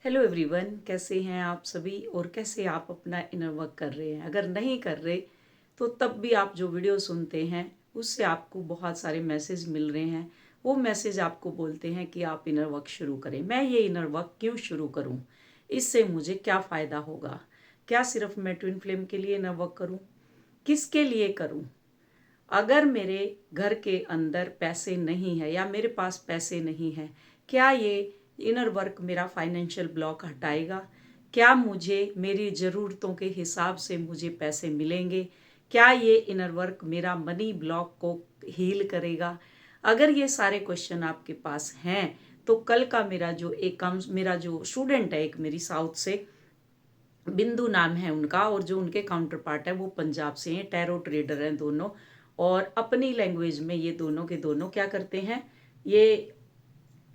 Hello everyone, कैसे हैं आप सभी और कैसे आप अपना इनर वर्क कर रहे हैं। अगर नहीं कर रहे तो तब भी आप जो वीडियो सुनते हैं उससे आपको बहुत सारे मैसेज मिल रहे हैं। वो मैसेज आपको बोलते हैं कि आप इनर वर्क शुरू करें। मैं ये इनर वर्क क्यों शुरू करूं, इससे मुझे क्या फ़ायदा होगा, क्या सिर्फ मैं ट्विन फ्लेम के लिए इनर वर्क करूं, किसके लिए करूं। अगर मेरे घर के अंदर पैसे नहीं है या मेरे पास पैसे नहीं है, क्या ये इनर वर्क मेरा फाइनेंशियल ब्लॉक हटाएगा? क्या मुझे मेरी ज़रूरतों के हिसाब से मुझे पैसे मिलेंगे? क्या ये इनर वर्क मेरा मनी ब्लॉक को हील करेगा? अगर ये सारे क्वेश्चन आपके पास हैं तो कल का मेरा जो स्टूडेंट है, एक मेरी साउथ से बिंदु नाम है उनका, और जो उनके काउंटर पार्ट है वो पंजाब से हैं, टैरो ट्रेडर हैं दोनों। और अपनी लैंग्वेज में ये दोनों के दोनों क्या करते हैं, ये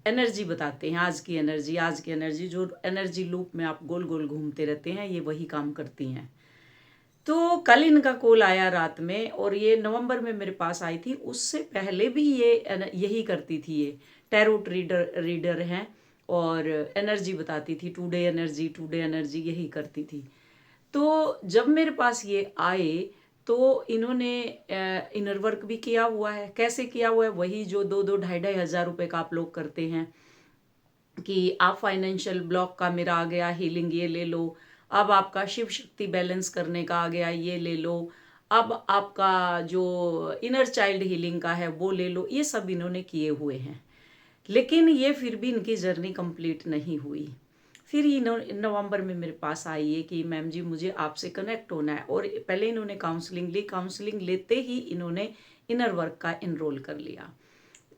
एनर्जी बताते हैं। आज की एनर्जी जो एनर्जी लूप में आप गोल गोल घूमते रहते हैं, ये वही काम करती हैं। तो कल इनका कॉल आया रात में, और ये नवंबर में मेरे पास आई थी। उससे पहले भी ये यही करती थी। ये टैरो रीडर हैं और एनर्जी बताती थी, टुडे एनर्जी यही करती थी। तो जब मेरे पास ये आए तो इन्होंने इनर वर्क भी किया हुआ है। कैसे किया हुआ है? वही जो 2-2 ढाई-ढाई हज़ार रुपए का आप लोग करते हैं कि आप फाइनेंशियल ब्लॉक का मेरा आ गया हीलिंग, ये ले लो। अब आपका शिव शक्ति बैलेंस करने का आ गया, ये ले लो। अब आपका जो इनर चाइल्ड हीलिंग का है वो ले लो। ये सब इन्होंने किए हुए हैं, लेकिन ये फिर भी इनकी जर्नी कंप्लीट नहीं हुई। फिर नवंबर में मेरे पास आई है कि मैम जी मुझे आपसे कनेक्ट होना है। और पहले इन्होंने काउंसलिंग ली। काउंसलिंग लेते ही इन्होंने इनर वर्क का इनरोल कर लिया।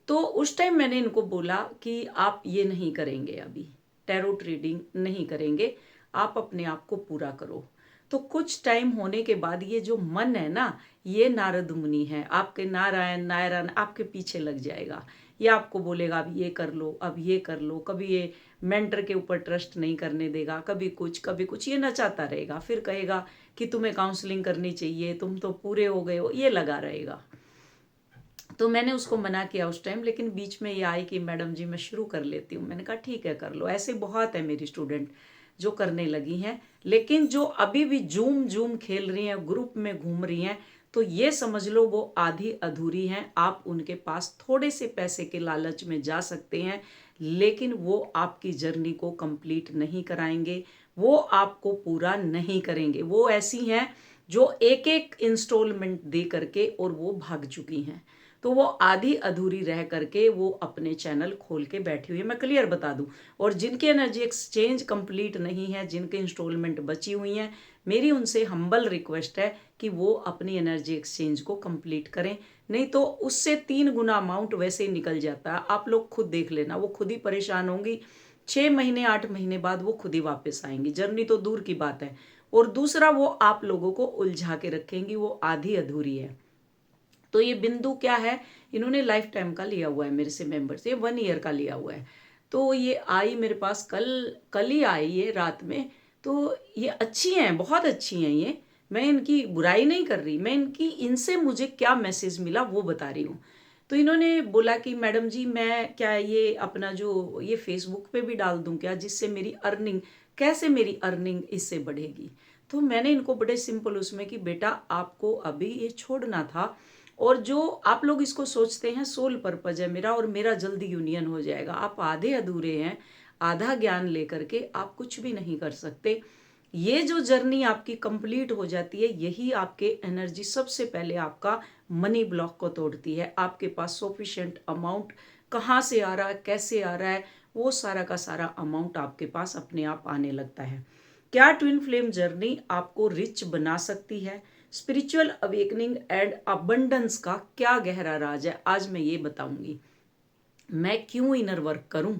तो उस टाइम मैंने इनको बोला कि आप ये नहीं करेंगे, अभी टैरो ट्रेडिंग नहीं करेंगे, आप अपने आप को पूरा करो। तो कुछ टाइम होने के बाद ये जो मन है ना, ये नारद मुनि है, आपके नारायण नारायण आपके पीछे लग जाएगा। ये आपको बोलेगा अब ये कर लो, अब ये कर लो। कभी ये मेंटर के ऊपर ट्रस्ट नहीं करने देगा, कभी कुछ ये नचाता रहेगा। फिर कहेगा कि तुम्हें काउंसलिंग करनी चाहिए, तुम तो पूरे हो गए हो, ये लगा रहेगा। तो मैंने उसको मना किया उस टाइम, लेकिन बीच में ये आई कि मैडम जी मैं शुरू कर लेती हूँ। मैंने कहा ठीक है कर लो। ऐसे बहुत है मेरी स्टूडेंट जो करने लगी हैं, लेकिन जो अभी भी जूम जूम खेल रही हैं, ग्रुप में घूम रही हैं, तो ये समझ लो वो आधी अधूरी हैं। आप उनके पास थोड़े से पैसे के लालच में जा सकते हैं, लेकिन वो आपकी जर्नी को कंप्लीट नहीं कराएंगे, वो आपको पूरा नहीं करेंगे। वो ऐसी हैं जो एक एक इंस्टॉलमेंट दे करके और वो भाग चुकी हैं। तो वो आधी अधूरी रह करके वो अपने चैनल खोल के बैठी हुई है, मैं क्लियर बता दूं। और जिनकी एनर्जी एक्सचेंज कंप्लीट नहीं है, जिनके इंस्टॉलमेंट बची हुई हैं, मेरी उनसे हम्बल रिक्वेस्ट है कि वो अपनी एनर्जी एक्सचेंज को कंप्लीट करें। नहीं तो उससे 3 गुना अमाउंट वैसे ही निकल जाता है। आप लोग खुद देख लेना, वो खुद ही परेशान होंगी। 6 महीने 8 महीने बाद वो खुद ही वापस आएंगी। जर्नी तो दूर की बात है। और दूसरा, वो आप लोगों को उलझा के रखेंगी, वो आधी अधूरी है। तो ये बिंदु क्या है, इन्होंने लाइफ टाइम का लिया हुआ है मेरे से मेंबर से, 1 ईयर का लिया हुआ है। तो ये आई मेरे पास कल, कल ही आई ये रात में। तो ये अच्छी हैं, बहुत अच्छी हैं ये। मैं इनकी बुराई नहीं कर रही, मैं इनसे मुझे क्या मैसेज मिला वो बता रही हूँ। तो इन्होंने बोला कि मैडम जी मैं क्या ये अपना जो ये फेसबुक पे भी डाल दूं क्या, जिससे मेरी अर्निंग, कैसे मेरी अर्निंग इससे बढ़ेगी। तो मैंने इनको बड़े सिंपल उसमें कि बेटा आपको अभी ये छोड़ना था। और जो आप लोग इसको सोचते हैं सोल पर्पज है मेरा और मेरा जल्दी यूनियन हो जाएगा, आप आधे अधूरे हैं। आधा ज्ञान लेकर के आप कुछ भी नहीं कर सकते। ये जो जर्नी आपकी कंप्लीट हो जाती है, यही आपके एनर्जी सबसे पहले आपका मनी ब्लॉक को तोड़ती है। आपके पास सफिशिएंट अमाउंट कहाँ से आ रहा है, कैसे आ रहा है, वो सारा का सारा अमाउंट आपके पास अपने आप आने लगता है। क्या ट्विन फ्लेम जर्नी आपको रिच बना सकती है? स्पिरिचुअल अवेकनिंग एंड अबंडेंस का क्या गहरा राज है, आज मैं ये बताऊंगी। मैं क्यों इनर वर्क करूं?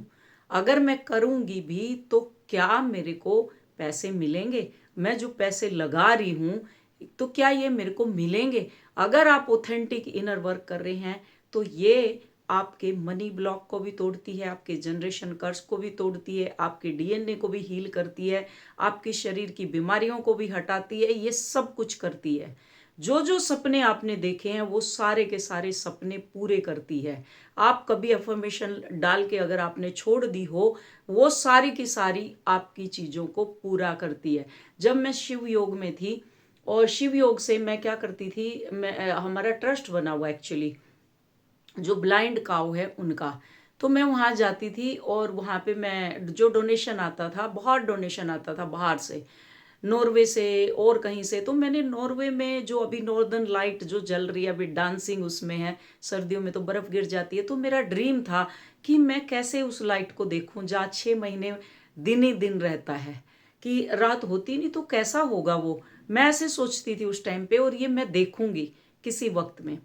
अगर मैं करूंगी भी तो क्या मेरे को पैसे मिलेंगे? मैं जो पैसे लगा रही हूं तो क्या ये मेरे को मिलेंगे? अगर आप ऑथेंटिक इनर वर्क कर रहे हैं तो ये आपके मनी ब्लॉक को भी तोड़ती है, आपके जनरेशन कर्स को भी तोड़ती है, आपके डीएनए को भी हील करती है, आपके शरीर की बीमारियों को भी हटाती है, ये सब कुछ करती है। जो जो सपने आपने देखे हैं वो सारे के सारे सपने पूरे करती है। आप कभी अफर्मेशन डाल के अगर आपने छोड़ दी हो, वो सारी की सारी आपकी चीज़ों को पूरा करती है। जब मैं शिव योग में थी, और शिव योग से मैं क्या करती थी, मैं हमारा ट्रस्ट बना हुआ एक्चुअली, जो ब्लाइंड काऊ है उनका। तो मैं वहाँ जाती थी और वहाँ पे मैं जो डोनेशन आता था, बहुत डोनेशन आता था बाहर से, नॉर्वे से और कहीं से। तो मैंने नॉर्वे में जो अभी नॉर्दर्न लाइट जो जल रही है, अभी डांसिंग उसमें है, सर्दियों में तो बर्फ़ गिर जाती है। तो मेरा ड्रीम था कि मैं कैसे उस लाइट को देखूं जहाँ 6 महीने दिन ही दिन रहता है, कि रात होती नहीं तो कैसा होगा वो। मैं ऐसे सोचती थी उस टाइम पे, और ये मैं देखूंगी किसी वक्त में।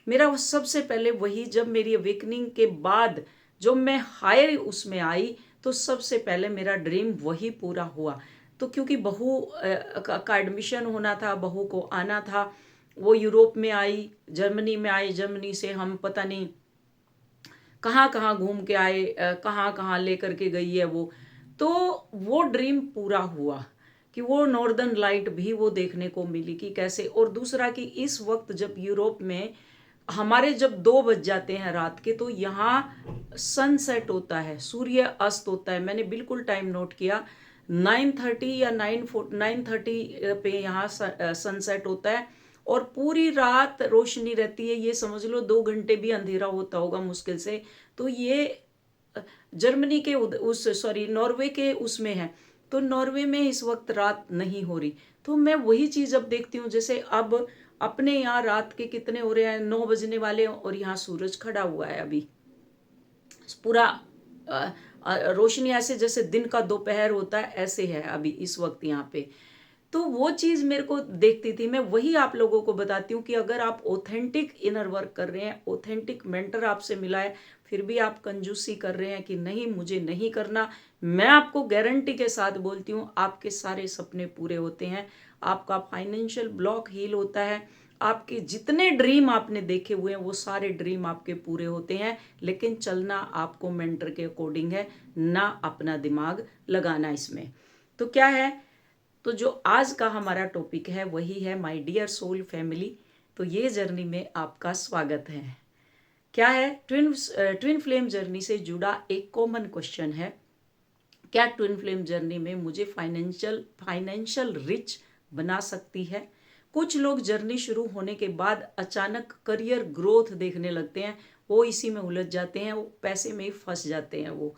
मेरा वो सबसे पहले वही, जब मेरी अवेकनिंग के बाद जो मैं हायर उसमें आई, तो सबसे पहले मेरा ड्रीम वही पूरा हुआ। तो क्योंकि बहू का एडमिशन होना था, बहू को आना था, वो यूरोप में आई, जर्मनी में आई, जर्मनी से हम पता नहीं कहाँ कहाँ घूम के आए, कहाँ कहाँ लेकर के गई है वो। तो वो ड्रीम पूरा हुआ कि वो नॉर्दर्न लाइट भी वो देखने को मिली कि कैसे। और दूसरा कि इस वक्त जब यूरोप में हमारे जब 2 बज जाते हैं रात के, तो यहाँ सनसेट होता है, सूर्य अस्त होता है। मैंने बिल्कुल टाइम नोट किया, 9:30 या 9:30 पे यहाँ सनसेट होता है, और पूरी रात रोशनी रहती है। ये समझ लो 2 घंटे भी अंधेरा होता होगा मुश्किल से। तो ये जर्मनी के उस सॉरी नॉर्वे के उसमें है। तो नॉर्वे में इस वक्त रात नहीं हो रही। तो मैं वही चीज़ अब देखती हूँ, जैसे अब अपने यहाँ रात के कितने हो रहे हैं, 9 बजने वाले हैं, और यहाँ सूरज खड़ा हुआ है अभी पूरा। रोशनी ऐसे जैसे दिन का दोपहर होता है, ऐसे है अभी इस वक्त यहाँ पे। तो वो चीज़ मेरे को देखती थी। मैं वही आप लोगों को बताती हूँ कि अगर आप ऑथेंटिक इनर वर्क कर रहे हैं, ऑथेंटिक मेंटर आपसे मिला है, फिर भी आप कंजूसी कर रहे हैं कि नहीं मुझे नहीं करना, मैं आपको गारंटी के साथ बोलती हूँ आपके सारे सपने पूरे होते हैं। आपका फाइनेंशियल ब्लॉक हील होता है, आपके जितने ड्रीम आपने देखे हुए हैं वो सारे ड्रीम आपके पूरे होते हैं। लेकिन चलना आपको मेंटर के अकॉर्डिंग है, ना अपना दिमाग लगाना इसमें। तो क्या है, तो जो आज का हमारा टॉपिक है वही है माय डियर सोल फैमिली। तो ये जर्नी में आपका स्वागत है। क्या है, ट्विन फ्लेम जर्नी से जुड़ा एक कॉमन क्वेश्चन है, क्या ट्विन फ्लेम जर्नी में मुझे फाइनेंशियल रिच बना सकती है। कुछ लोग जर्नी शुरू होने के बाद अचानक करियर ग्रोथ देखने लगते हैं, वो इसी में उलझ जाते हैं, वो पैसे में ही फंस जाते हैं। वो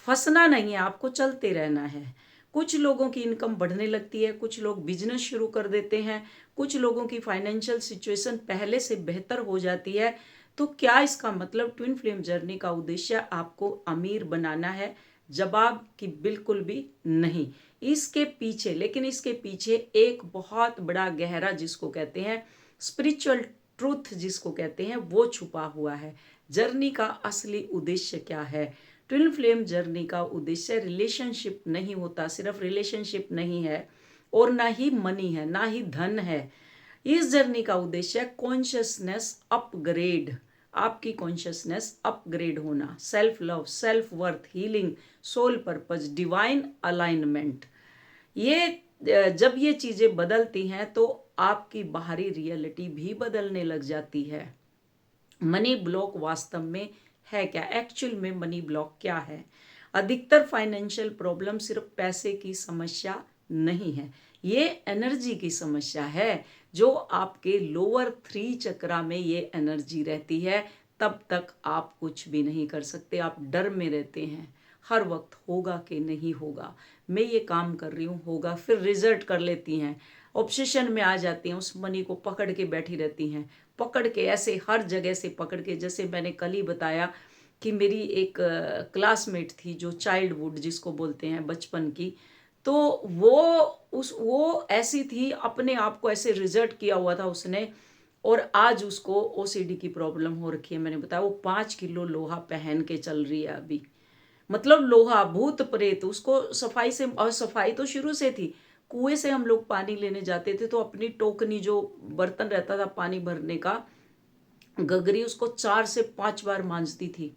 फंसना नहीं है, आपको चलते रहना है। कुछ लोगों की इनकम बढ़ने लगती है, कुछ लोग बिजनेस शुरू कर देते हैं, कुछ लोगों की फाइनेंशियल सिचुएशन पहले से बेहतर हो जाती है। तो क्या इसका मतलब ट्विन फ्लेम जर्नी का उद्देश्य आपको अमीर बनाना है? जवाब कि बिल्कुल भी नहीं। इसके पीछे, लेकिन इसके पीछे एक बहुत बड़ा गहरा, जिसको कहते हैं स्पिरिचुअल ट्रूथ, जिसको कहते हैं वो छुपा हुआ है। जर्नी का असली उद्देश्य क्या है? ट्विन फ्लेम जर्नी का उद्देश्य रिलेशनशिप नहीं होता, सिर्फ रिलेशनशिप नहीं है, और ना ही मनी है, ना ही धन है। इस जर्नी का उद्देश्य कॉन्शियसनेस अपग्रेड, आपकी कॉन्शियसनेस अपग्रेड होना, self love, self worth, healing, soul purpose, divine alignment. ये जब ये चीजें बदलती हैं तो आपकी बाहरी रियलिटी भी बदलने लग जाती है। मनी ब्लॉक वास्तव में है क्या? एक्चुअल में मनी ब्लॉक क्या है? अधिकतर फाइनेंशियल प्रॉब्लम सिर्फ पैसे की समस्या नहीं है, ये एनर्जी की समस्या है। जो आपके लोअर 3 चक्रा में ये एनर्जी रहती है, तब तक आप कुछ भी नहीं कर सकते। आप डर में रहते हैं हर वक्त, होगा कि नहीं होगा, मैं ये काम कर रही हूँ होगा, फिर रिजल्ट कर लेती हैं, ऑब्सेशन में आ जाती हैं, उस मनी को पकड़ के बैठी रहती हैं, पकड़ के ऐसे हर जगह से पकड़ के। जैसे मैंने कल ही बताया कि मेरी एक क्लासमेट थी जो चाइल्डहुड जिसको बोलते हैं, बचपन की, तो वो ऐसी थी, अपने आप को ऐसे रिजल्ट किया हुआ था उसने, और आज उसको ओसीडी की प्रॉब्लम हो रखी है। मैंने बताया वो 5 किलो लोहा पहन के चल रही है अभी, मतलब लोहा, भूत प्रेत उसको सफाई से। और सफाई तो शुरू से थी, कुएं से हम लोग पानी लेने जाते थे तो अपनी टोकनी, जो बर्तन रहता था पानी भरने का, गगरी, उसको 4 से 5 बार मांजती थी।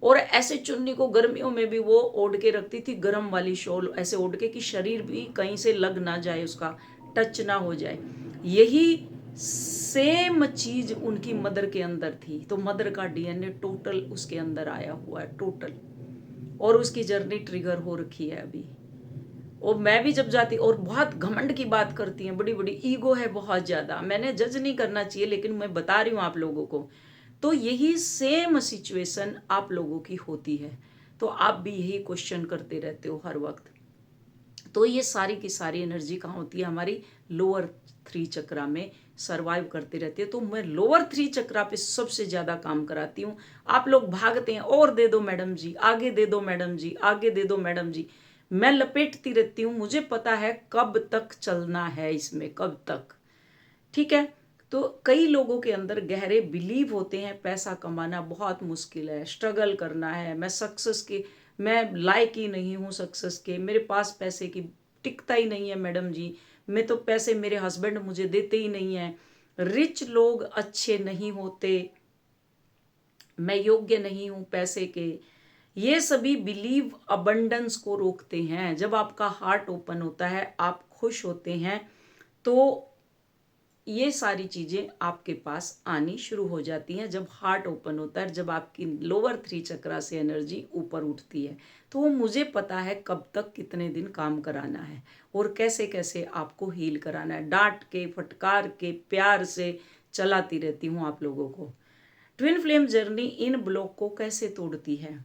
और ऐसे चुन्नी को गर्मियों में भी वो ओढ़ के रखती थी, गर्म वाली शॉल ऐसे ओढ़ के कि शरीर भी कहीं से लग ना जाए, उसका टच ना हो जाए। यही सेम चीज उनकी मदर के अंदर थी, तो मदर का डीएनए टोटल उसके अंदर आया हुआ है टोटल, और उसकी जर्नी ट्रिगर हो रखी है अभी। और मैं भी जब जाती, और बहुत घमंड की बात करती हैं, बड़ी बड़ी ईगो है बहुत ज्यादा, मैंने जज नहीं करना चाहिए लेकिन मैं बता रही हूँ आप लोगों को। तो यही सेम सिचुएशन आप लोगों की होती है, तो आप भी यही क्वेश्चन करते रहते हो हर वक्त। तो ये सारी की सारी एनर्जी कहाँ होती है? हमारी लोअर 3 चक्रा में सरवाइव करती रहती है। तो मैं लोअर 3 चक्रा पे सबसे ज्यादा काम कराती हूँ। आप लोग भागते हैं, और दे दो मैडम जी, आगे दे दो मैडम जी, आगे दे दो मैडम जी। मैं लपेटती रहती हूँ, मुझे पता है कब तक चलना है इसमें, कब तक। ठीक है। तो कई लोगों के अंदर गहरे बिलीव होते हैं, पैसा कमाना बहुत मुश्किल है, स्ट्रगल करना है, मैं सक्सेस की, मैं लायक ही नहीं हूँ सक्सेस के, मेरे पास पैसे की टिकता ही नहीं है मैडम जी, मैं तो पैसे मेरे हस्बैंड मुझे देते ही नहीं है, रिच लोग अच्छे नहीं होते, मैं योग्य नहीं हूँ पैसे के। ये सभी बिलीव अबंडेंस को रोकते हैं। जब आपका हार्ट ओपन होता है, आप खुश होते हैं, तो ये सारी चीजें आपके पास आनी शुरू हो जाती हैं। जब हार्ट ओपन होता है, जब आपकी लोअर 3 चक्रा से एनर्जी ऊपर उठती है, तो वो मुझे पता है कब तक कितने दिन काम कराना है और कैसे कैसे आपको हील कराना है। डांट के, फटकार के, प्यार से चलाती रहती हूँ आप लोगों को। Twin flame journey in block को कैसे तोड़ती है?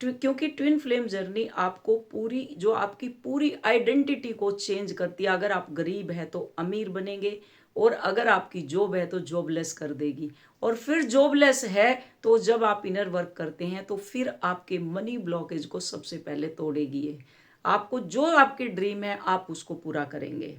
क्योंकि ट्विन फ्लेम जर्नी आपको पूरी, जो आपकी पूरी आइडेंटिटी को चेंज करती है। अगर आप गरीब है तो अमीर बनेंगे, और अगर आपकी जॉब है तो जॉबलेस कर देगी, और फिर जॉबलेस है तो जब आप इनर वर्क करते हैं तो फिर आपके मनी ब्लॉकेज को सबसे पहले तोड़ेगी ये। आपको जो आपकी ड्रीम है आप उसको पूरा करेंगे।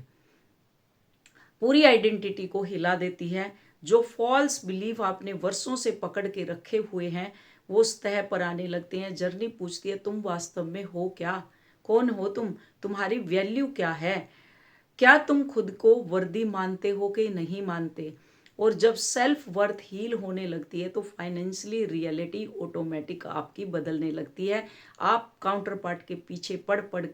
पूरी आइडेंटिटी को हिला देती है। जो फॉल्स बिलीफ आपने वर्षों से पकड़ के रखे हुए हैं वो सतह पर आने लगते हैं। जर्नी पूछती है तुम वास्तव में हो क्या, कौन हो तुम, तुम्हारी वैल्यू क्या है, क्या तुम खुद को वर्दी मानते हो कि नहीं मानते। और जब सेल्फ वर्थ हील होने लगती है तो फाइनेंशियली रियलिटी ऑटोमेटिक आपकी बदलने लगती है। आप काउंटर पार्ट के पीछे पढ़ पढ़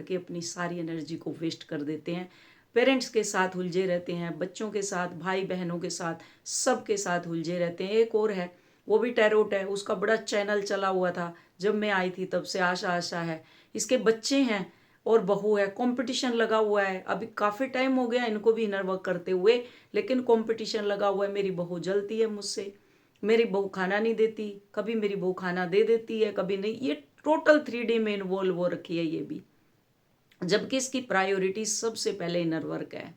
के अपनी सारी एनर्जी को वेस्ट कर देते हैं। पेरेंट्स के साथ उलझे रहते हैं, बच्चों के साथ, भाई बहनों के साथ, सबके साथ उलझे रहते हैं। एक और है, वो भी टैरोट है, उसका बड़ा चैनल चला हुआ था जब मैं आई थी, तब से आशा आशा है। इसके बच्चे हैं और बहू है, कंपटीशन लगा हुआ है। अभी काफ़ी टाइम हो गया इनको भी इनर वर्क करते हुए, लेकिन कंपटीशन लगा हुआ है। मेरी बहू जलती है मुझसे, मेरी बहू खाना नहीं देती, कभी मेरी बहू खाना दे देती है, कभी नहीं। ये टोटल 3D में इन्वॉल्व हो रखी है ये भी, जबकि इसकी प्रायोरिटी सबसे पहले इनर वर्क है।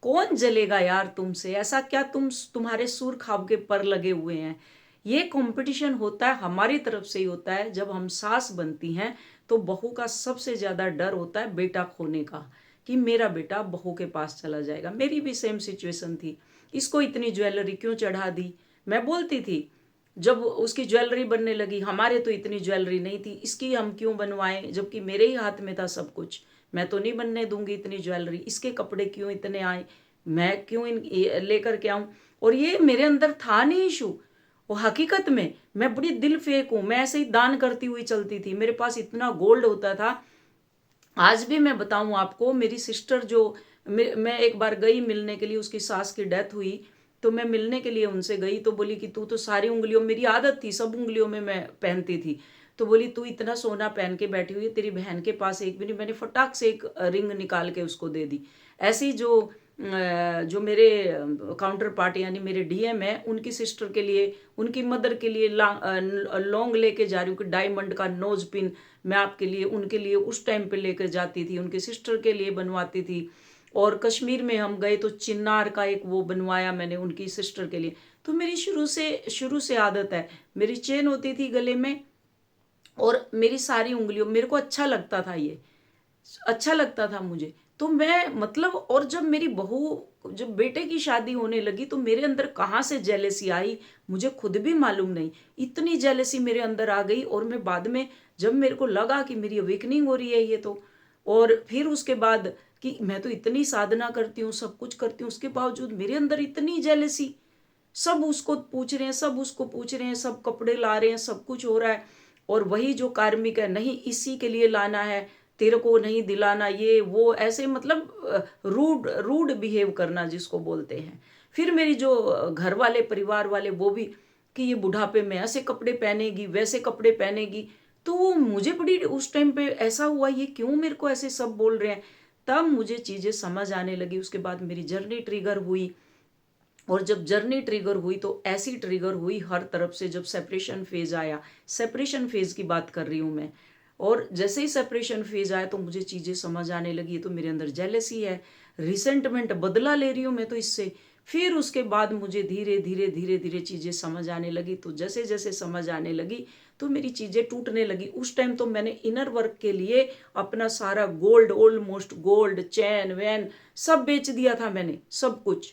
कौन जलेगा यार तुमसे, ऐसा क्या तुम्हारे सूर खाब के पर लगे हुए हैं। ये कंपटीशन होता है हमारी तरफ से ही होता है। जब हम सास बनती हैं तो बहू का सबसे ज्यादा डर होता है बेटा खोने का, कि मेरा बेटा बहू के पास चला जाएगा। मेरी भी सेम सिचुएशन थी, इसको इतनी ज्वेलरी क्यों चढ़ा दी, मैं बोलती थी। जब उसकी ज्वेलरी बनने लगी, हमारे तो इतनी ज्वेलरी नहीं थी, इसकी हम क्यों बनवाएं, जबकि मेरे ही हाथ में था सब कुछ। मैं तो नहीं बनने दूंगी इतनी ज्वेलरी, इसके कपड़े क्यों इतने आए, मैं क्यों इन लेकर के आऊं। और ये मेरे अंदर था नहीं इशू, वो हकीकत में मैं बड़ी दिल फेंक हूं। मैं ऐसे ही दान करती हुई चलती थी, मेरे पास इतना गोल्ड होता था। आज भी मैं बताऊं आपको, मेरी सिस्टर जो, मैं एक बार गई मिलने के लिए, उसकी सास की डेथ हुई, तो मैं मिलने के लिए उनसे गई, तो बोली कि तू तो सारी उंगलियों, मेरी आदत थी सब उंगलियों में मैं पहनती थी, तो बोली तू इतना सोना पहन के बैठी हुई है, तेरी बहन के पास एक भी नहीं। मैंने फटाक से एक रिंग निकाल के उसको दे दी। ऐसी जो मेरे काउंटर पार्ट यानी मेरे डीएम है, उनकी सिस्टर के लिए, उनकी मदर के लिए लॉन्ग लेके जा रही हूँ कि डायमंड का नोज पिन मैं आपके लिए, उनके लिए उस टाइम पे लेकर जाती थी, उनकी सिस्टर के लिए बनवाती थी। और कश्मीर में हम गए तो चिन्नार का एक वो बनवाया मैंने उनकी सिस्टर के लिए। तो मेरी शुरू से आदत है, मेरी चेन होती थी गले में, और मेरी सारी उंगलियों, मेरे को अच्छा लगता था, ये अच्छा लगता था मुझे। तो मैं मतलब, और जब मेरी बहू, जब बेटे की शादी होने लगी तो मेरे अंदर कहाँ से जेलेसी आई मुझे खुद भी मालूम नहीं। इतनी जेलेसी मेरे अंदर आ गई, और मैं बाद में जब मेरे को लगा कि मेरी अवेकनिंग हो रही है ये तो, और फिर उसके बाद कि मैं तो इतनी साधना करती हूँ, सब कुछ करती हूँ, उसके बावजूद मेरे अंदर इतनी जेलेसी। सब उसको पूछ रहे हैं, सब उसको पूछ रहे हैं, सब कपड़े ला रहे हैं, सब कुछ हो रहा है, और वही जो कार्मिक है, नहीं इसी के लिए लाना है, तेरे को नहीं दिलाना, ये वो, ऐसे मतलब रूड रूड बिहेव करना जिसको बोलते हैं। फिर मेरी जो घर वाले परिवार वाले वो भी कि ये बुढ़ापे में ऐसे कपड़े पहनेगी, वैसे कपड़े पहनेगी। तो वो मुझे बड़ी उस टाइम पे ऐसा हुआ, ये क्यों मेरे को ऐसे सब बोल रहे हैं। तब मुझे चीज़ें समझ आने लगी। उसके बाद मेरी जर्नी ट्रिगर हुई, और जब जर्नी ट्रिगर हुई तो ऐसी ट्रिगर हुई हर तरफ से। जब सेपरेशन फेज आया, सेपरेशन फेज की बात कर रही हूँ मैं, और जैसे ही सेपरेशन फेज आया तो मुझे चीज़ें समझ आने लगी। तो मेरे अंदर जेलसी है, रिसेंटमेंट, बदला ले रही हूँ मैं तो इससे। फिर उसके बाद मुझे धीरे धीरे धीरे धीरे चीज़ें समझ आने लगी। तो जैसे जैसे समझ आने लगी तो मेरी चीज़ें टूटने लगी। उस टाइम तो मैंने इनर वर्क के लिए अपना सारा गोल्ड, ऑलमोस्ट गोल्ड, चैन वैन सब बेच दिया था मैंने, सब कुछ।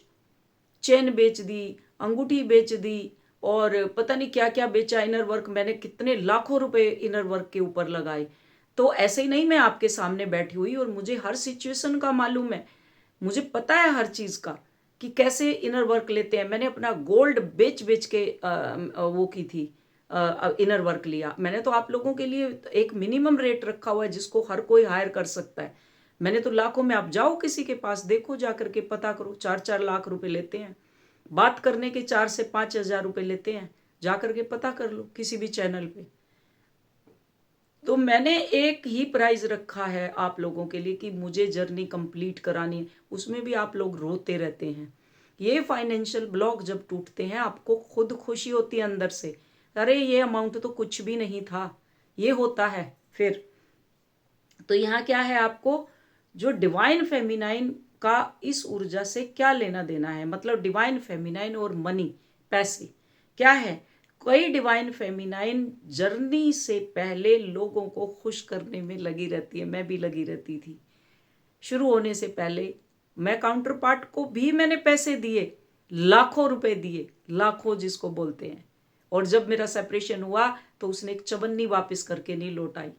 चेन बेच दी, अंगूठी बेच दी, और पता नहीं क्या क्या बेचा। इनर वर्क मैंने कितने लाखों रुपए इनर वर्क के ऊपर लगाए। तो ऐसे ही नहीं मैं आपके सामने बैठी हुई, और मुझे हर सिचुएशन का मालूम है, मुझे पता है हर चीज़ का कि कैसे इनर वर्क लेते हैं। मैंने अपना गोल्ड बेच बेच के वो की थी, इनर वर्क लिया मैंने। तो आप लोगों के लिए एक मिनिमम रेट रखा हुआ है जिसको हर कोई हायर कर सकता है। मैंने तो लाखों में, आप जाओ किसी के पास, देखो जा करके पता करो, 4-4 लाख रुपए लेते हैं। बात करने के 4 से 5 हजार रुपए लेते हैं। जा करके पता कर लो किसी भी चैनल पे। तो मैंने एक ही प्राइस रखा है आप लोगों के लिए कि मुझे जर्नी कंप्लीट करानी है। उसमें भी आप लोग रोते रहते हैं। ये फाइनेंशियल ब्लॉक जब टूटते हैं आपको खुद खुशी होती है अंदर से, अरे ये अमाउंट तो कुछ भी नहीं था, ये होता है फिर। तो यहाँ क्या है, आपको जो डिवाइन फेमिनाइन का इस ऊर्जा से क्या लेना देना है, मतलब डिवाइन फेमिनाइन और मनी, पैसे क्या है। कई डिवाइन फेमिनाइन जर्नी से पहले लोगों को खुश करने में लगी रहती है। मैं भी लगी रहती थी शुरू होने से पहले। मैं काउंटर पार्ट को भी मैंने पैसे दिए, लाखों रुपए दिए, लाखों जिसको बोलते हैं। और जब मेरा सेपरेशन हुआ तो उसने एक चवन्नी वापस करके नहीं लौटाई।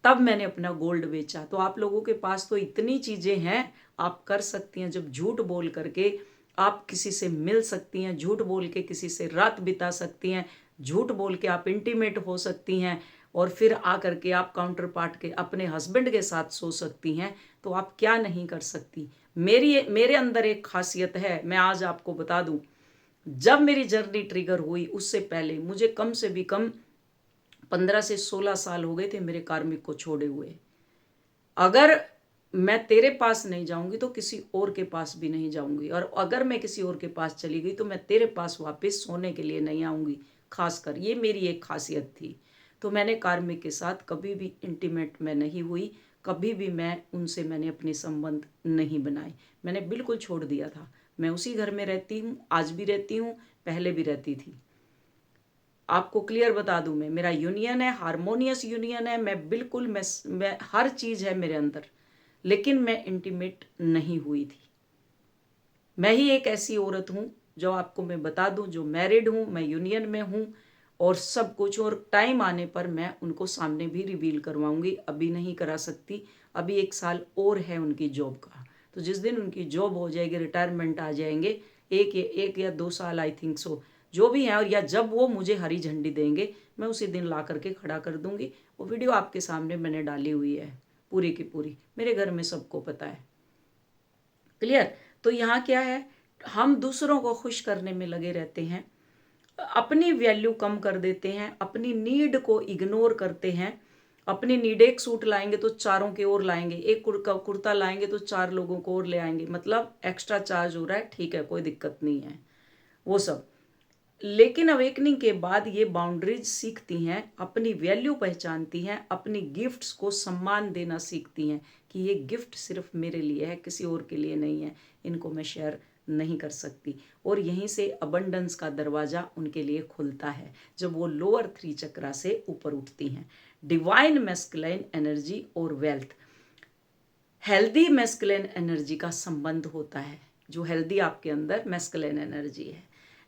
तब मैंने अपना गोल्ड बेचा। तो आप लोगों के पास तो इतनी चीजें हैं, आप कर सकती हैं। जब झूठ बोल करके आप किसी से मिल सकती हैं, झूठ बोल के किसी से रात बिता सकती हैं, झूठ बोल के आप इंटीमेट हो सकती हैं, और फिर आकर के आप काउंटर पार्ट के अपने हस्बैंड के साथ सो सकती हैं, तो आप क्या नहीं कर सकती। मेरे अंदर एक खासियत है, मैं आज आपको बता दूं। जब मेरी जर्नी ट्रिगर हुई उससे पहले मुझे कम से भी कम 15 से 16 साल हो गए थे मेरे कार्मिक को छोड़े हुए। अगर मैं तेरे पास नहीं जाऊंगी तो किसी और के पास भी नहीं जाऊंगी, और अगर मैं किसी और के पास चली गई तो मैं तेरे पास वापस सोने के लिए नहीं आऊंगी। खासकर ये मेरी एक खासियत थी। तो मैंने कार्मिक के साथ कभी भी इंटीमेट में नहीं हुई, कभी भी मैंने अपने संबंध नहीं बनाए। मैंने बिल्कुल छोड़ दिया था। मैं उसी घर में रहती हूँ, आज भी रहती हूँ, पहले भी रहती थी। आपको क्लियर बता दूं, मैं, मेरा यूनियन है, हारमोनियस यूनियन है। मैं बिल्कुल, मैं हर चीज़ है मेरे अंदर, लेकिन मैं इंटीमेट नहीं हुई थी। मैं ही एक ऐसी औरत हूँ जो आपको मैं बता दूं, जो मैरिड हूँ, मैं यूनियन में हूँ और सब कुछ। और टाइम आने पर मैं उनको सामने भी रिवील करवाऊंगी, अभी नहीं करा सकती। अभी 1 साल और है उनकी जॉब का। तो जिस दिन उनकी जॉब हो जाएगी, रिटायरमेंट आ जाएंगे, एक या 2 साल आई थिंक सो, जो भी है, और या जब वो मुझे हरी झंडी देंगे, मैं उसी दिन ला करके खड़ा कर दूंगी। वो वीडियो आपके सामने मैंने डाली हुई है, पूरी की पूरी, मेरे घर में सबको पता है। क्लियर। तो यहाँ क्या है, हम दूसरों को खुश करने में लगे रहते हैं, अपनी वैल्यू कम कर देते हैं, अपनी नीड को इग्नोर करते हैं। अपनी नीड, एक सूट लाएंगे तो चारों के और लाएंगे, एक कुर्ता लाएंगे तो 4 लोगों को और ले आएंगे, मतलब एक्स्ट्रा चार्ज हो रहा है, ठीक है, कोई दिक्कत नहीं है वो सब। लेकिन अवेकनिंग के बाद ये बाउंड्रीज सीखती हैं, अपनी वैल्यू पहचानती हैं, अपनी गिफ्ट्स को सम्मान देना सीखती हैं कि ये गिफ्ट सिर्फ मेरे लिए है, किसी और के लिए नहीं है, इनको मैं शेयर नहीं कर सकती। और यहीं से अबंडेंस का दरवाजा उनके लिए खुलता है जब वो लोअर 3 चक्रा से ऊपर उठती हैं। डिवाइन मैस्कुलिन एनर्जी और वेल्थ, हेल्दी मैस्कुलिन एनर्जी का संबंध होता है। जो हेल्दी आपके अंदर मैस्कुलिन एनर्जी है,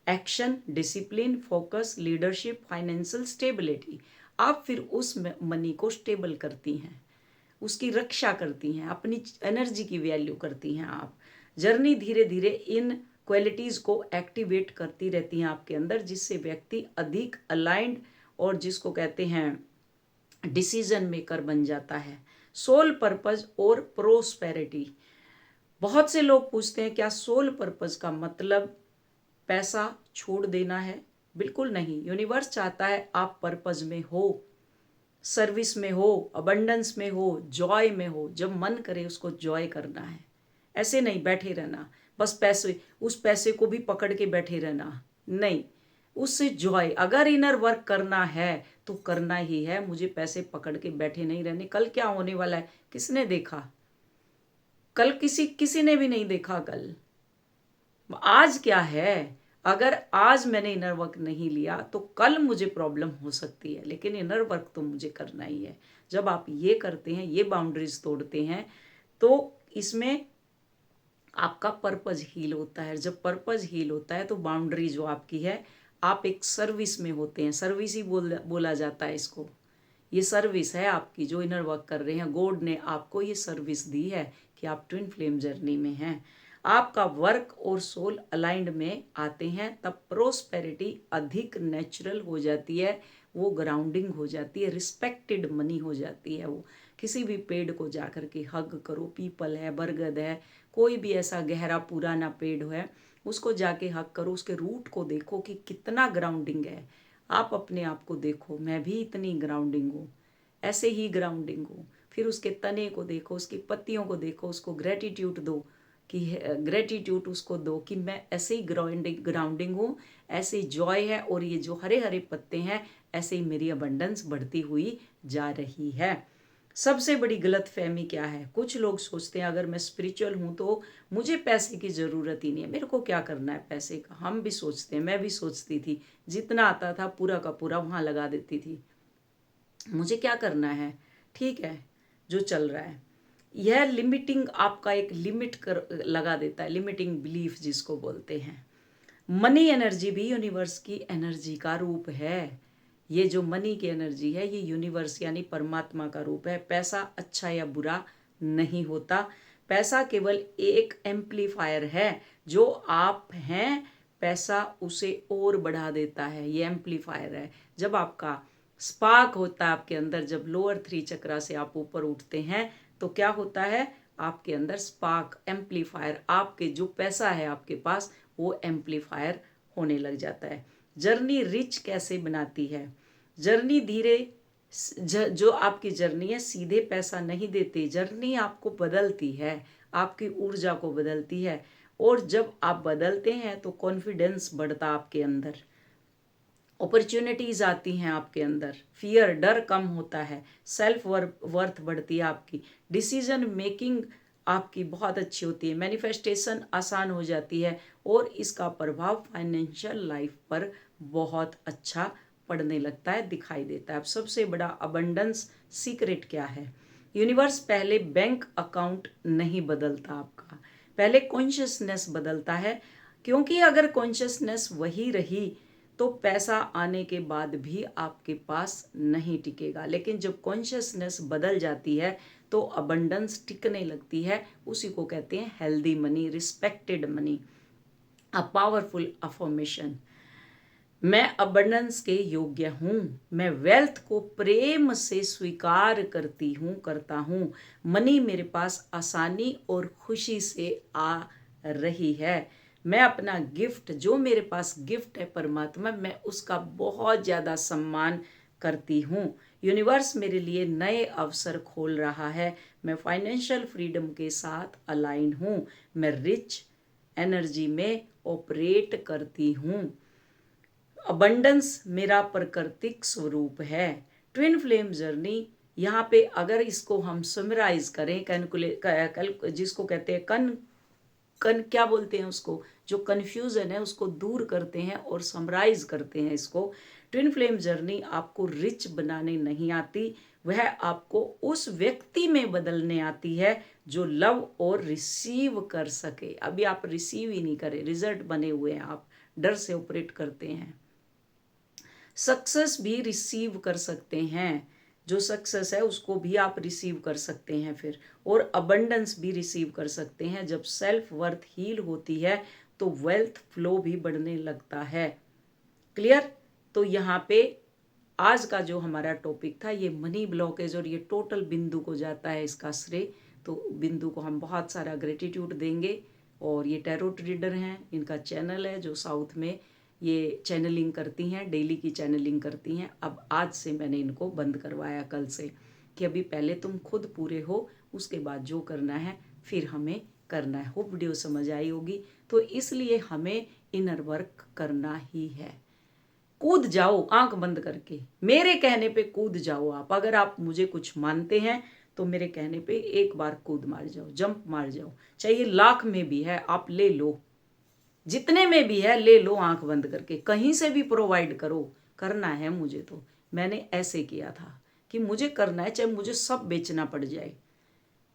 action, discipline, focus, leadership, financial stability, आप फिर उस मनी को स्टेबल करती हैं, उसकी रक्षा करती हैं, अपनी एनर्जी की वैल्यू करती हैं आप। जर्नी धीरे धीरे इन क्वालिटीज़ को एक्टिवेट करती रहती हैं आपके अंदर, जिससे व्यक्ति अधिक अलाइंड और जिसको कहते हैं डिसीजन मेकर बन जाता है। सोल पर्पस और प्रोस्पेरिटी, बहुत से लोग पूछते हैं क्या सोल पर्पस का मतलब पैसा छोड़ देना है? बिल्कुल नहीं। यूनिवर्स चाहता है आप पर्पस में हो, सर्विस में हो, अबंडेंस में हो, जॉय में हो। जब मन करे उसको जॉय करना है, ऐसे नहीं बैठे रहना बस पैसे, उस पैसे को भी पकड़ के बैठे रहना नहीं, उससे जॉय। अगर इनर वर्क करना है तो करना ही है, मुझे पैसे पकड़ के बैठे नहीं रहने। कल क्या होने वाला है किसने देखा? कल किसी ने भी नहीं देखा। कल आज क्या है? अगर आज मैंने इनर वर्क नहीं लिया तो कल मुझे प्रॉब्लम हो सकती है, लेकिन इनर वर्क तो मुझे करना ही है। जब आप ये करते हैं, ये बाउंड्रीज तोड़ते हैं, तो इसमें आपका पर्पज हील होता है। जब पर्पज हील होता है तो बाउंड्री जो आपकी है, आप एक सर्विस में होते हैं। सर्विस ही बोला जाता है इसको। ये सर्विस है आपकी जो इनर वर्क कर रहे हैं। गॉड ने आपको ये सर्विस दी है कि आप ट्विन फ्लेम जर्नी में हैं। आपका वर्क और सोल अलाइंड में आते हैं तब प्रोस्पेरिटी अधिक नेचुरल हो जाती है, वो ग्राउंडिंग हो जाती है, रिस्पेक्टेड मनी हो जाती है। वो किसी भी पेड़ को जाकर के हग करो, पीपल है, बरगद है, कोई भी ऐसा गहरा पुराना पेड़ है, उसको जाके हग करो, उसके रूट को देखो कि कितना ग्राउंडिंग है। आप अपने आप को देखो, मैं भी इतनी ग्राउंडिंग हूँ, ऐसे ही ग्राउंडिंग हूँ। फिर उसके तने को देखो, उसकी पत्तियों को देखो, उसको ग्रेटिट्यूड दो कि ग्रेटिट्यूड उसको दो कि मैं ऐसे ही ग्राउंडिंग हूँ, ऐसे ही जॉय है, और ये जो हरे हरे पत्ते हैं ऐसे ही मेरी अबंडेंस बढ़ती हुई जा रही है। सबसे बड़ी गलत फहमी क्या है? कुछ लोग सोचते हैं अगर मैं स्पिरिचुअल हूँ तो मुझे पैसे की ज़रूरत ही नहीं है, मेरे को क्या करना है पैसे का। हम भी सोचते हैं, मैं भी सोचती थी, जितना आता था पूरा का पूरा वहाँ लगा देती थी। मुझे क्या करना है, ठीक है जो चल रहा है। यह लिमिटिंग आपका एक लिमिट कर लगा देता है, लिमिटिंग बिलीफ जिसको बोलते हैं। मनी एनर्जी भी यूनिवर्स की एनर्जी का रूप है। ये जो मनी की एनर्जी है ये यूनिवर्स यानी परमात्मा का रूप है। पैसा अच्छा या बुरा नहीं होता, पैसा केवल एक एम्पलीफायर है जो आप हैं। पैसा उसे और बढ़ा देता है, ये एम्पलीफायर है। जब आपका स्पार्क होता है आपके अंदर, जब लोअर 3 चक्रा से आप ऊपर उठते हैं तो क्या होता है, आपके अंदर स्पार्क एम्पलीफायर, आपके जो पैसा है आपके पास वो एम्पलीफायर होने लग जाता है। जर्नी रिच कैसे बनाती है? जर्नी धीरे, जो आपकी जर्नी है सीधे पैसा नहीं देती, जर्नी आपको बदलती है, आपकी ऊर्जा को बदलती है। और जब आप बदलते हैं तो कॉन्फिडेंस बढ़ता आपके अंदर, अपॉर्चुनिटीज आती हैं आपके अंदर, फियर डर कम होता है, सेल्फ वर्थ बढ़ती है आपकी, डिसीजन मेकिंग आपकी बहुत अच्छी होती है, मैनिफेस्टेशन आसान हो जाती है, और इसका प्रभाव फाइनेंशियल लाइफ पर बहुत अच्छा पड़ने लगता है, दिखाई देता है। अब सबसे बड़ा अबंडेंस सीक्रेट क्या है? यूनिवर्स पहले बैंक अकाउंट नहीं बदलता आपका, पहले कॉन्शियसनेस बदलता है। क्योंकि अगर कॉन्शियसनेस वही रही तो पैसा आने के बाद भी आपके पास नहीं टिकेगा, लेकिन जब कॉन्शियसनेस बदल जाती है तो अबंडेंस टिकने लगती है। उसी को कहते हैं healthy money, respected money, a powerful affirmation. मैं अबंडेंस के योग्य हूँ, मैं वेल्थ को प्रेम से स्वीकार करता हूँ। मनी मेरे पास आसानी और खुशी से आ रही है। मैं अपना गिफ्ट, जो मेरे पास गिफ्ट है परमात्मा, मैं उसका बहुत ज़्यादा सम्मान करती हूँ। यूनिवर्स मेरे लिए नए अवसर खोल रहा है। मैं फाइनेंशियल फ्रीडम के साथ अलाइन हूँ। मैं रिच एनर्जी में ऑपरेट करती हूँ। अबंडेंस मेरा प्राकृतिक स्वरूप है। ट्विन फ्लेम जर्नी, यहाँ पे अगर इसको हम समराइज करें, जिसको कहते हैं क्या बोलते हैं उसको, जो कन्फ्यूजन है उसको दूर करते हैं और समराइज करते हैं इसको। ट्विन फ्लेम जर्नी आपको रिच बनाने नहीं आती, वह आपको उस व्यक्ति में बदलने आती है जो लव और रिसीव कर सके। अभी आप रिसीव ही नहीं करें, रिजल्ट बने हुए हैं, आप डर से ऑपरेट करते हैं। सक्सेस भी रिसीव कर सकते हैं, जो सक्सेस है उसको भी आप रिसीव कर सकते हैं फिर, और अबंडेंस भी रिसीव कर सकते हैं। जब सेल्फ वर्थ हील होती है तो वेल्थ फ्लो भी बढ़ने लगता है। क्लियर? तो यहाँ पे आज का जो हमारा टॉपिक था ये मनी ब्लॉकेज, और ये टोटल बिंदु को जाता है इसका श्रेय तो बिंदु को हम बहुत सारा ग्रेटिट्यूड देंगे। और ये टैरोट रीडर हैं, इनका चैनल है जो साउथ में ये चैनलिंग करती हैं, डेली की चैनलिंग करती हैं। अब आज से मैंने इनको बंद करवाया, कल से, कि अभी पहले तुम खुद पूरे हो, उसके बाद जो करना है फिर हमें करना है। होप वीडियो समझ आई होगी। तो इसलिए हमें इनर वर्क करना ही है। कूद जाओ आंख बंद करके, मेरे कहने पे कूद जाओ आप। अगर आप मुझे कुछ मानते हैं तो मेरे कहने पे एक बार कूद मार जाओ, जंप मार जाओ। चाहिए लाख में भी है, आप ले लो, जितने में भी है ले लो, आंख बंद करके, कहीं से भी प्रोवाइड करो। करना है मुझे, तो मैंने ऐसे किया था कि मुझे करना है, चाहे मुझे सब बेचना पड़ जाए।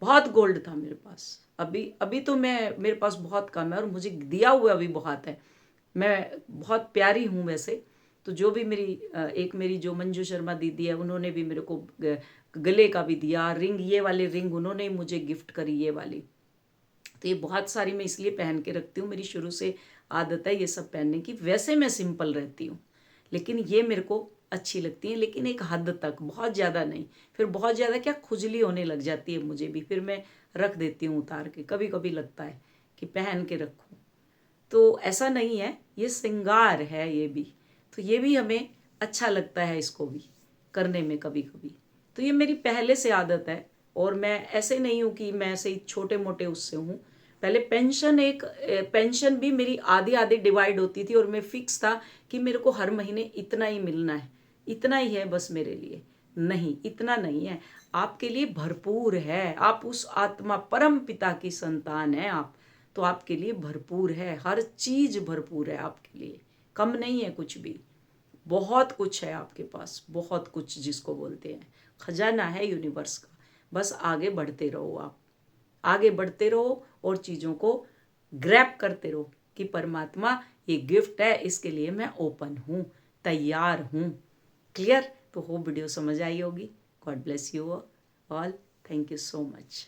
बहुत गोल्ड था मेरे पास, अभी तो मेरे पास बहुत कम है और मुझे दिया हुआ भी बहुत है। मैं बहुत प्यारी हूँ वैसे तो। जो भी एक मेरी जो मंजू शर्मा दीदी है, उन्होंने भी मेरे को गले का भी दिया, रिंग, ये वाले रिंग उन्होंने मुझे गिफ्ट करी, ये वाली। तो ये बहुत सारी मैं इसलिए पहन के रखती हूँ, मेरी शुरू से आदत है ये सब पहनने की। वैसे मैं सिंपल रहती हूँ, लेकिन ये मेरे को अच्छी लगती है, लेकिन एक हद तक, बहुत ज़्यादा नहीं। फिर बहुत ज़्यादा क्या, खुजली होने लग जाती है मुझे भी, फिर मैं रख देती हूँ उतार के। कभी कभी लगता है कि पहन के रखूँ, तो ऐसा नहीं है, ये श्रृंगार है ये भी। तो ये भी हमें अच्छा लगता है इसको भी करने में कभी कभी। तो ये मेरी पहले से आदत है। और मैं ऐसे नहीं हूँ कि मैं ऐसे ही छोटे मोटे उससे हूँ। पहले पेंशन भी मेरी आधी आधी डिवाइड होती थी और मैं फिक्स था कि मेरे को हर महीने इतना ही मिलना है, इतना ही है बस मेरे लिए। नहीं, इतना नहीं है, आपके लिए भरपूर है। आप उस आत्मा परम पिता की संतान है आप, तो आपके लिए भरपूर है, हर चीज भरपूर है आपके लिए, कम नहीं है कुछ भी। बहुत कुछ है आपके पास, बहुत कुछ, जिसको बोलते हैं खजाना है यूनिवर्स का। बस आगे बढ़ते रहो आप, आगे बढ़ते रहो और चीज़ों को ग्रैब करते रहो कि परमात्मा ये गिफ्ट है, इसके लिए मैं ओपन हूँ, तैयार हूँ। क्लियर? तो होप वीडियो समझ आई होगी। God bless you all. Thank you so much.